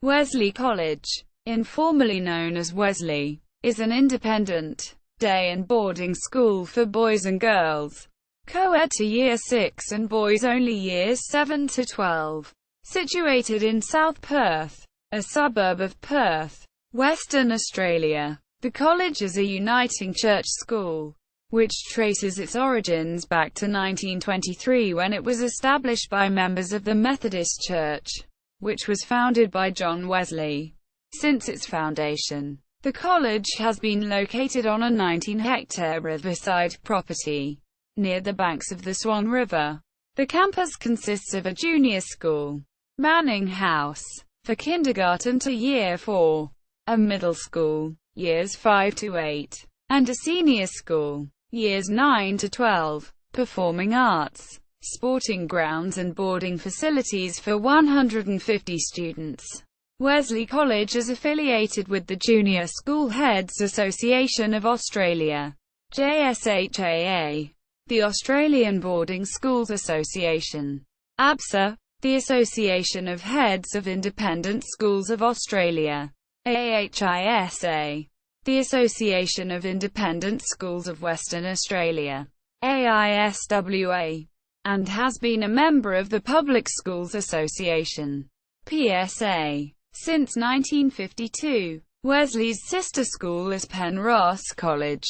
Wesley College, informally known as Wesley, is an independent, day and boarding school for boys and girls, co-ed to Year 6 and boys only Years 7 to 12, situated in South Perth, a suburb of Perth, Western Australia. The college is a uniting church school, which traces its origins back to 1923 when it was established by members of the Methodist Church, which was founded by John Wesley. Since its foundation, the college has been located on a 19-hectare riverside property, near the banks of the Swan River. The campus consists of a junior school, Manning House, for kindergarten to Year 4, a middle school, Years 5 to 8, and a senior school, Years 9 to 12, performing arts, sporting grounds and boarding facilities for 150 students. Wesley College is affiliated with the Junior School Heads Association of Australia, JSHAA, the Australian Boarding Schools Association, ABSA, the Association of Heads of Independent Schools of Australia, AHISA, the Association of Independent Schools of Western Australia, AISWA, and has been a member of the Public Schools Association, PSA. Since 1952, Wesley's sister school is Penrhos College,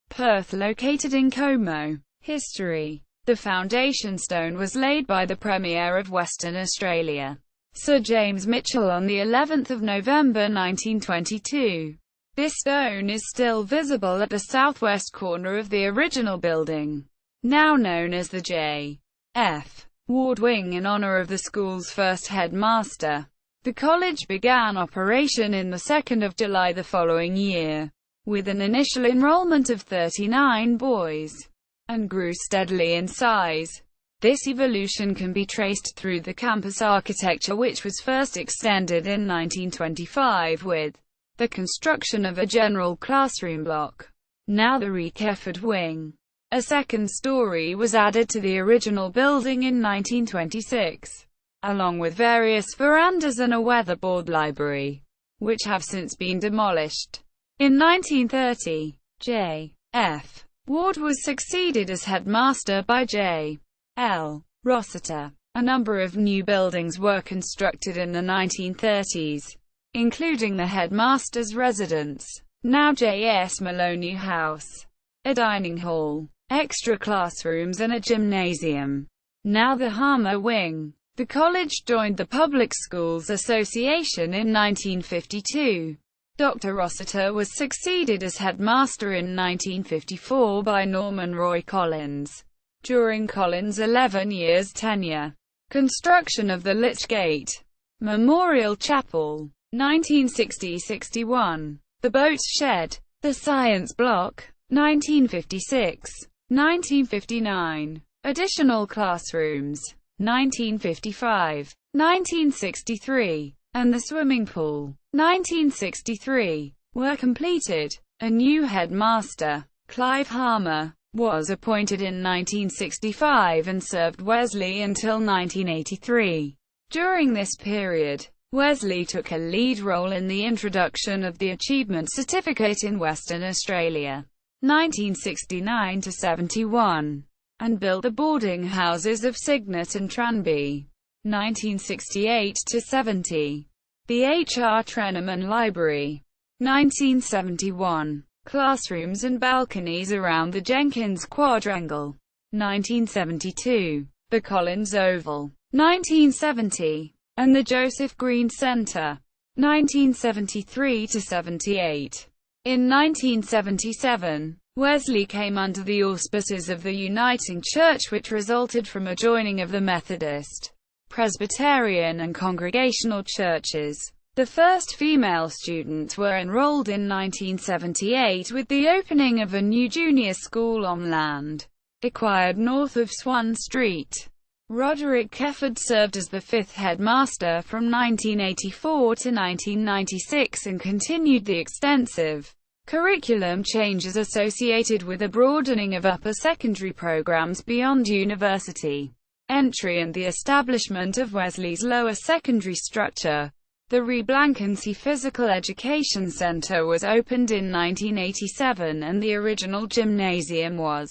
Perth, located in Como. History. The foundation stone was laid by the Premier of Western Australia, Sir James Mitchell, on the 11th of November 1922. This stone is still visible at the southwest corner of the original building, now known as the J.F. Ward Wing, in honour of the school's first headmaster. The college began operation in the 2nd of July the following year, with an initial enrolment of 39 boys, and grew steadily in size. This evolution can be traced through the campus architecture, which was first extended in 1925 with the construction of a general classroom block, now the Rekefford Wing. A second story was added to the original building in 1926, along with various verandas and a weatherboard library, which have since been demolished. In 1930, J.F. Ward was succeeded as headmaster by J.L. Rossiter. A number of new buildings were constructed in the 1930s, including the headmaster's residence, now J.S. Maloney House, a dining hall, extra classrooms and a gymnasium, now the Harmer Wing. The college joined the Public Schools Association in 1952. Dr. Rossiter was succeeded as headmaster in 1954 by Norman Roy Collins. During Collins' 11 years tenure, construction of the Lichgate Memorial Chapel, 1960-61, the Boat Shed, the Science Block, 1956, 1959, additional classrooms, 1955, 1963, and the swimming pool, 1963, were completed. A new headmaster, Clive Harmer, was appointed in 1965 and served Wesley until 1983. During this period, Wesley took a lead role in the introduction of the Achievement Certificate in Western Australia, 1969-71, and built the boarding houses of Cygnet and Tranby, 1968-70, the H.R. Treneman Library, 1971, classrooms and balconies around the Jenkins Quadrangle, 1972, the Collins Oval, 1970, and the Joseph Green Centre, 1973-78. In 1977, Wesley came under the auspices of the Uniting Church, which resulted from a joining of the Methodist, Presbyterian and Congregational churches. The first female students were enrolled in 1978 with the opening of a new junior school on land acquired north of Swan Street. Roderick Kefford served as the fifth headmaster from 1984 to 1996 and continued the extensive curriculum changes associated with a broadening of upper secondary programs beyond university entry and the establishment of Wesley's lower secondary structure. The Reblankency Physical Education Centre was opened in 1987 and the original gymnasium was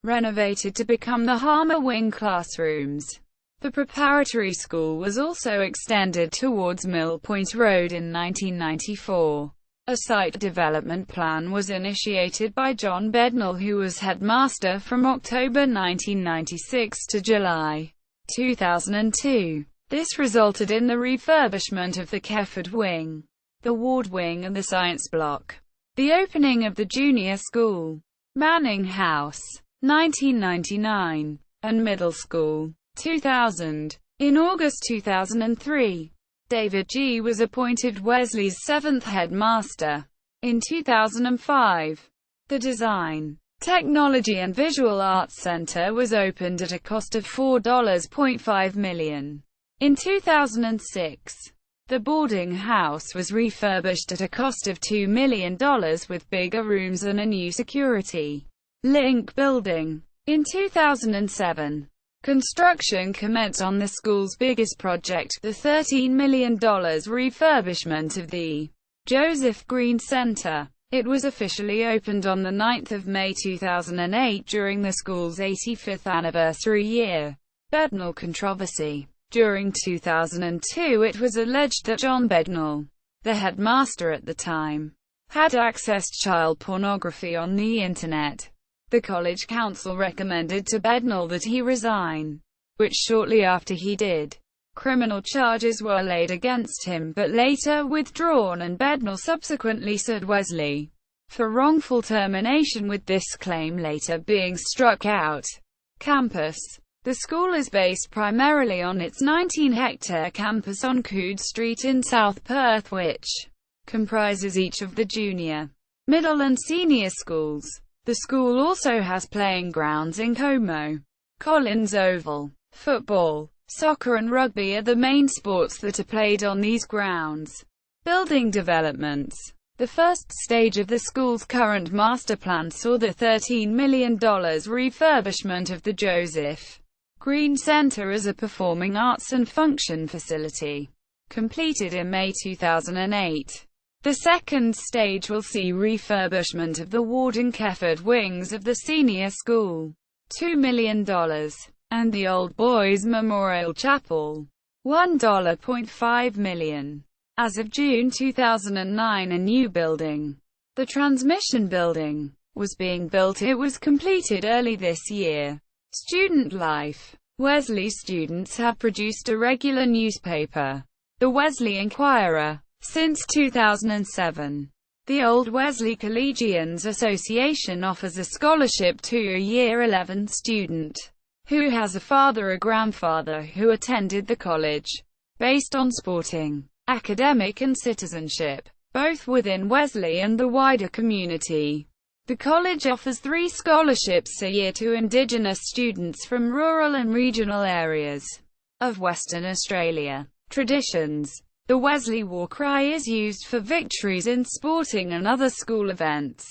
renovated to become the Harmer Wing classrooms. The preparatory school was also extended towards Mill Point Road in 1994. A site development plan was initiated by John Bednall, who was headmaster from October 1996 to July 2002. This resulted in the refurbishment of the Kefford Wing, the Ward Wing and the Science Block. The opening of the junior school, Manning House, 1999, and middle school, 2000. In August 2003, David G. was appointed Wesley's seventh headmaster. In 2005, the Design, Technology and Visual Arts Center was opened at a cost of $4.5 million. In 2006, the boarding house was refurbished at a cost of $2 million with bigger rooms and a new security link building. In 2007, construction commenced on the school's biggest project, the $13 million refurbishment of the Joseph Green Center. It was officially opened on 9 May 2008 during the school's 85th anniversary year. Bednall controversy. During 2002 it was alleged that John Bednall, the headmaster at the time, had accessed child pornography on the Internet. The college council recommended to Bednall that he resign, which shortly after he did. Criminal charges were laid against him but later withdrawn, and Bednall subsequently sued Wesley for wrongful termination, with this claim later being struck out. Campus. The school is based primarily on its 19-hectare campus on Coode Street in South Perth, which comprises each of the junior, middle and senior schools. The school also has playing grounds in Como, Collins Oval. Football, soccer and rugby are the main sports that are played on these grounds. Building developments. The first stage of the school's current master plan saw the $13 million refurbishment of the Joseph Green Center as a performing arts and function facility, completed in May 2008. The second stage will see refurbishment of the Ward and Kefford wings of the senior school, $2 million, and the Old Boys Memorial Chapel, $1.5 million. As of June 2009, a new building, the Transmission Building, was being built. It was completed early this year. Student life. Wesley students have produced a regular newspaper, the Wesley Inquirer, since 2007. The Old Wesley Collegians Association offers a scholarship to a Year 11 student who has a father or grandfather who attended the college, based on sporting, academic and citizenship, both within Wesley and the wider community. The college offers 3 scholarships a year to Indigenous students from rural and regional areas of Western Australia. Traditions. The Wesley War Cry is used for victories in sporting and other school events.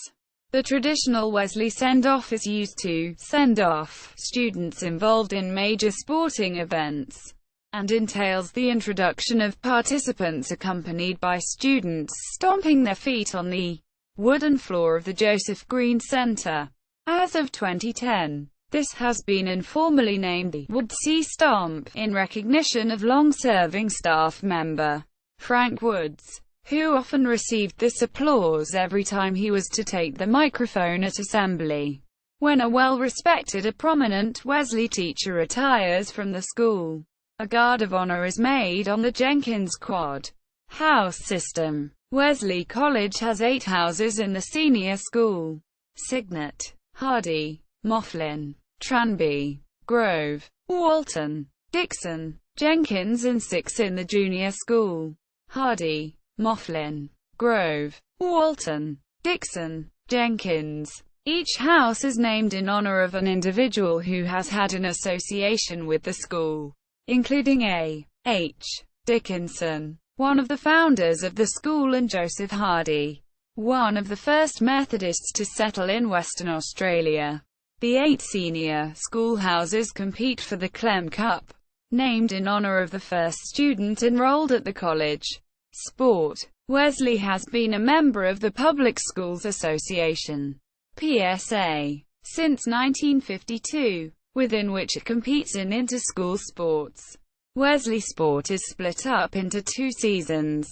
The traditional Wesley send-off is used to send off students involved in major sporting events, and entails the introduction of participants accompanied by students stomping their feet on the wooden floor of the Joseph Green Center. As of 2010, this has been informally named the Woodsy Stomp, in recognition of long-serving staff member Frank Woods, who often received this applause every time he was to take the microphone at assembly. When a well-respected or prominent Wesley teacher retires from the school, a guard of honor is made on the Jenkins Quad house system. Wesley College has 8 houses in the senior school: Cygnet, Hardy, Moughlin, Tranby, Grove, Walton, Dixon, Jenkins, and 6 in the junior school: Hardy, Moughlin, Grove, Walton, Dixon, Jenkins. Each house is named in honor of an individual who has had an association with the school, including A. H. Dickinson, one of the founders of the school, and Joseph Hardy, one of the first Methodists to settle in Western Australia. The 8 senior schoolhouses compete for the Clem Cup, named in honor of the first student enrolled at the college. Sport. Wesley has been a member of the Public Schools Association (PSA) since 1952, within which it competes in inter-school sports. Wesley sport is split up into 2 seasons,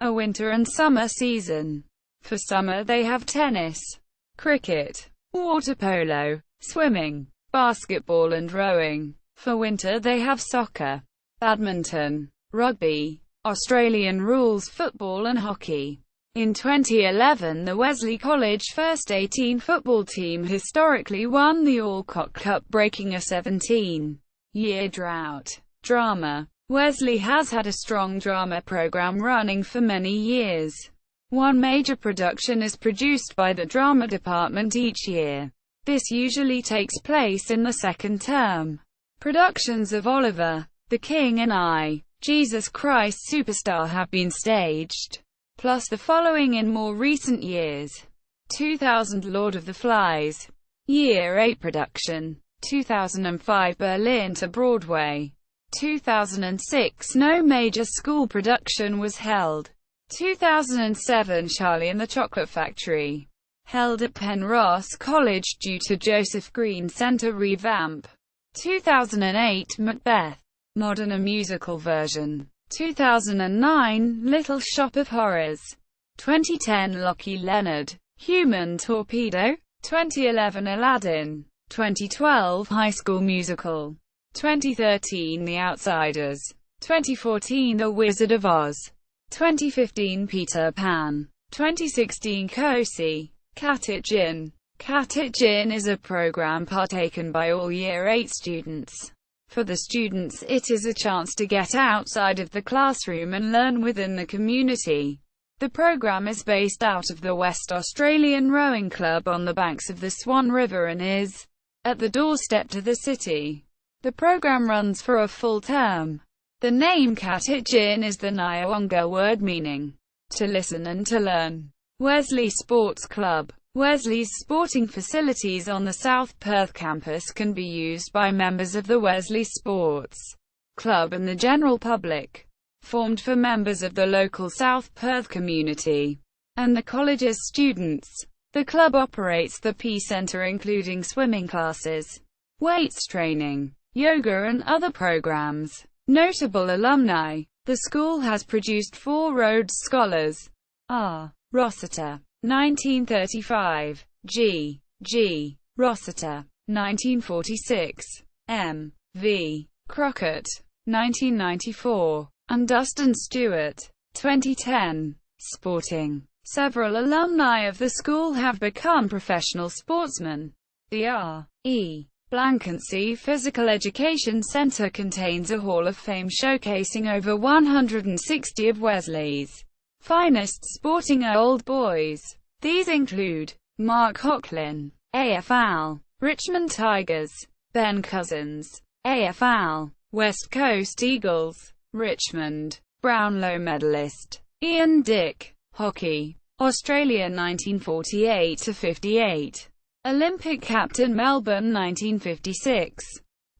a winter and summer season. For summer they have tennis, cricket, water polo, swimming, basketball and rowing. For winter they have soccer, badminton, rugby, Australian rules football and hockey. In 2011, the Wesley College first 18 football team historically won the Alcott Cup, breaking a 17-year drought. Drama. Wesley has had a strong drama program running for many years. One major production is produced by the drama department each year. This usually takes place in the second term. Productions of Oliver, the King and I, Jesus Christ Superstar have been staged, plus the following in more recent years: 2000 Lord of the Flies, Year 8 production, 2005 Berlin to Broadway, 2006 no major school production was held, 2007 Charlie and the Chocolate Factory, held at Penrhos College due to Joseph Green Center revamp, 2008 Macbeth, modern a musical version, 2009 Little Shop of Horrors, 2010 Lockie Leonard, Human Torpedo, 2011 Aladdin, 2012 High School Musical, 2013 The Outsiders, 2014 The Wizard of Oz, 2015 Peter Pan, 2016 Cosi, Cat It Gin. Cat It Gin is a program partaken by all Year 8 students. For the students, it is a chance to get outside of the classroom and learn within the community. The program is based out of the West Australian Rowing Club on the banks of the Swan River and is at the doorstep to the city. The program runs for a full term. The name Cat It Gin is the Nyawanga word meaning to listen and to learn. Wesley Sports Club. Wesley's sporting facilities on the South Perth campus can be used by members of the Wesley Sports Club and the general public. Formed for members of the local South Perth community and the college's students, the club operates the P Centre, including swimming classes, weights training, yoga and other programs. Notable alumni. The school has produced 4 Rhodes Scholars. R. Rossiter, 1935. G. Rossiter, 1946. M. V. Crockett, 1994. And Dustin Stewart, 2010. Sporting. Several alumni of the school have become professional sportsmen. The R. E. Blankensee Physical Education Centre contains a Hall of Fame showcasing over 160 of Wesley's finest sporting old boys. These include Mark Hocklin, AFL, Richmond Tigers, Ben Cousins, AFL, West Coast Eagles, Richmond, Brownlow medalist, Ian Dick, hockey, Australia 1948-58, Olympic captain Melbourne 1956,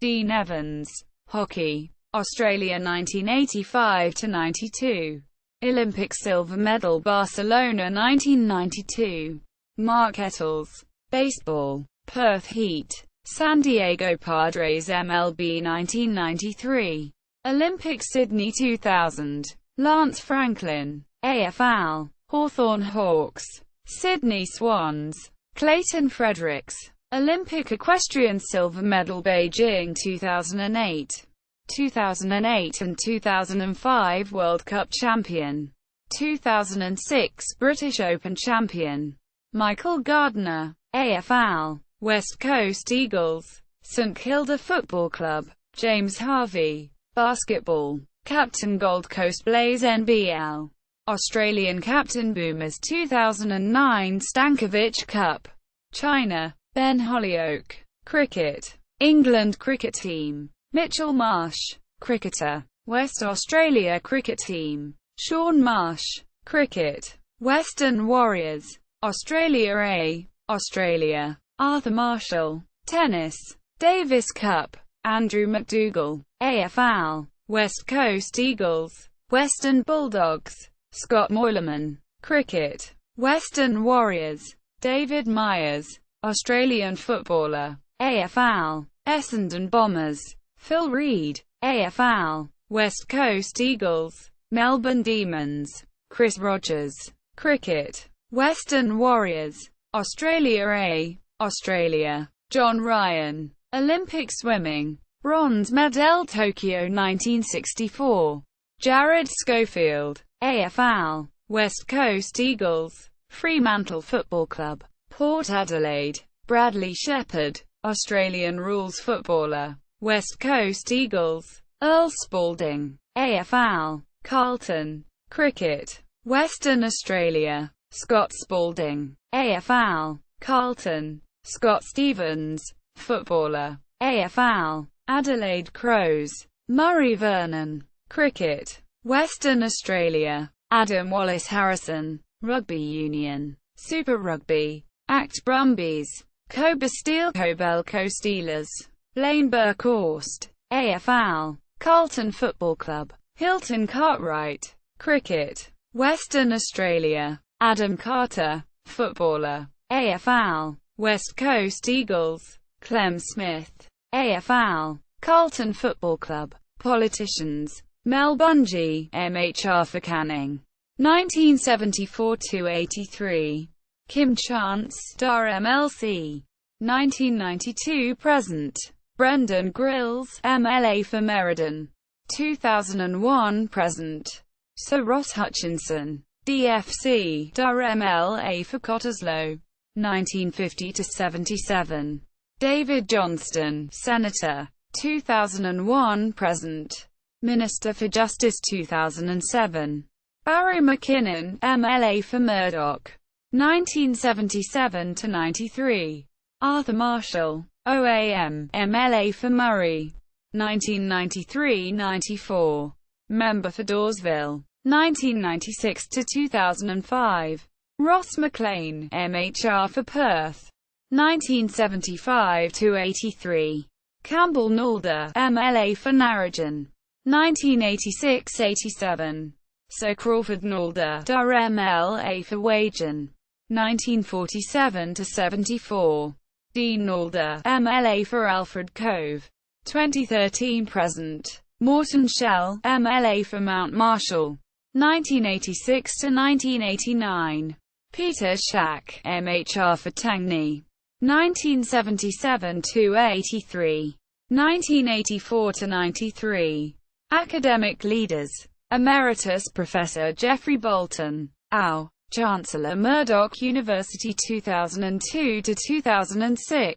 Dean Evans, hockey, Australia 1985-92, Olympic silver medal Barcelona 1992, Mark Ettles, baseball, Perth Heat, San Diego Padres MLB 1993, Olympic Sydney 2000, Lance Franklin, AFL, Hawthorn Hawks, Sydney Swans, Clayton Fredericks, Olympic equestrian silver medal Beijing 2008, 2008 and 2005 World Cup champion, 2006 British Open champion, Michael Gardner, AFL, West Coast Eagles, St Kilda Football Club, James Harvey, basketball, captain Gold Coast Blaze NBL, Australian captain Boomers 2009 Stankovic Cup, China, Ben Holyoke, cricket, England cricket team, Mitchell Marsh, cricketer, West Australia cricket team, Sean Marsh, cricket, Western Warriors, Australia A, Australia, Arthur Marshall, tennis, Davis Cup, Andrew McDougall, AFL, West Coast Eagles, Western Bulldogs, Scott Moyleman. Cricket. Western Warriors. David Myers. Australian footballer. AFL. Essendon Bombers. Phil Reid. AFL. West Coast Eagles. Melbourne Demons. Chris Rogers. Cricket. Western Warriors. Australia A. Australia. John Ryan. Olympic swimming. Bronze medal Tokyo 1964. Jared Schofield. AFL. West Coast Eagles. Fremantle Football Club. Port Adelaide. Bradley Shepherd. Australian rules footballer. West Coast Eagles. Earl Spalding. AFL. Carlton. Cricket. Western Australia. Scott Spalding. AFL. Carlton. Scott Stevens. Footballer. AFL. Adelaide Crows. Murray Vernon. Cricket. Western Australia. Adam Wallace Harrison. Rugby Union. Super Rugby. Act Brumbies. Cobra Steel Cobelco Steelers. Blaine Burkhorst. AFL. Carlton Football Club. Hilton Cartwright. Cricket. Western Australia. Adam Carter. Footballer. AFL. West Coast Eagles. Clem Smith. AFL. Carlton Football Club. Politicians. Mel Bungie, MHR for Canning. 1974–83. Kim Chance, Dar MLC. 1992–present. Brendan Grills, MLA for Meriden. 2001–present. Sir Ross Hutchinson, DFC, Dar MLA for Cottesloe. 1950–77. David Johnston, Senator. 2001–present. Minister for Justice 2007. Barry McKinnon, MLA for Murdoch. 1977–93. Arthur Marshall, OAM, MLA for Murray. 1993–94. Member for Dawesville. 1996–2005. Ross McLean, MHR for Perth. 1975–83. Campbell Nalder, MLA for Narrogin. 1986–87. Sir Crawford Nalder, Dar MLA for Wagen. 1947–74. Dean Nalder, MLA for Alfred Cove. 2013–present. Morton Shell, MLA for Mount Marshall. 1986–1989. Peter Shack, MHR for Tangney. 1977–83. 1984–93. Academic leaders. Emeritus Professor Jeffrey Bolton, AU, Chancellor Murdoch University 2002–2006.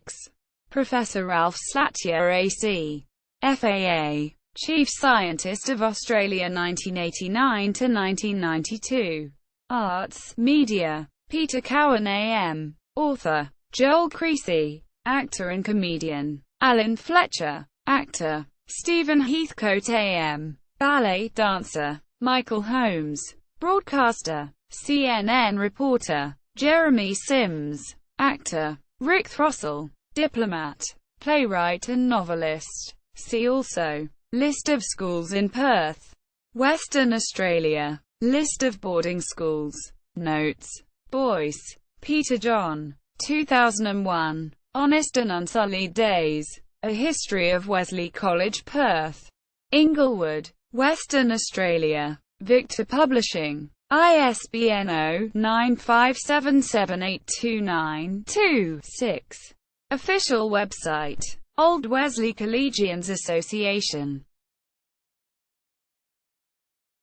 Professor Ralph Slatyer AC, FAA, Chief Scientist of Australia 1989–1992. Arts, Media, Peter Cowan AM, Author, Joel Creasy, Actor and Comedian, Alan Fletcher, Actor, Stephen Heathcote AM, Ballet dancer, Michael Holmes, Broadcaster, CNN reporter, Jeremy Sims, Actor, Rick Throssell, Diplomat, Playwright and Novelist. See also, List of schools in Perth, Western Australia, List of boarding schools. Notes. Boyce, Peter John, 2001, Honest and Unsullied Days, A History of Wesley College Perth, Inglewood, Western Australia. Victor Publishing. ISBN 0-9577829-2-6. Official website. Old Wesley Collegians Association.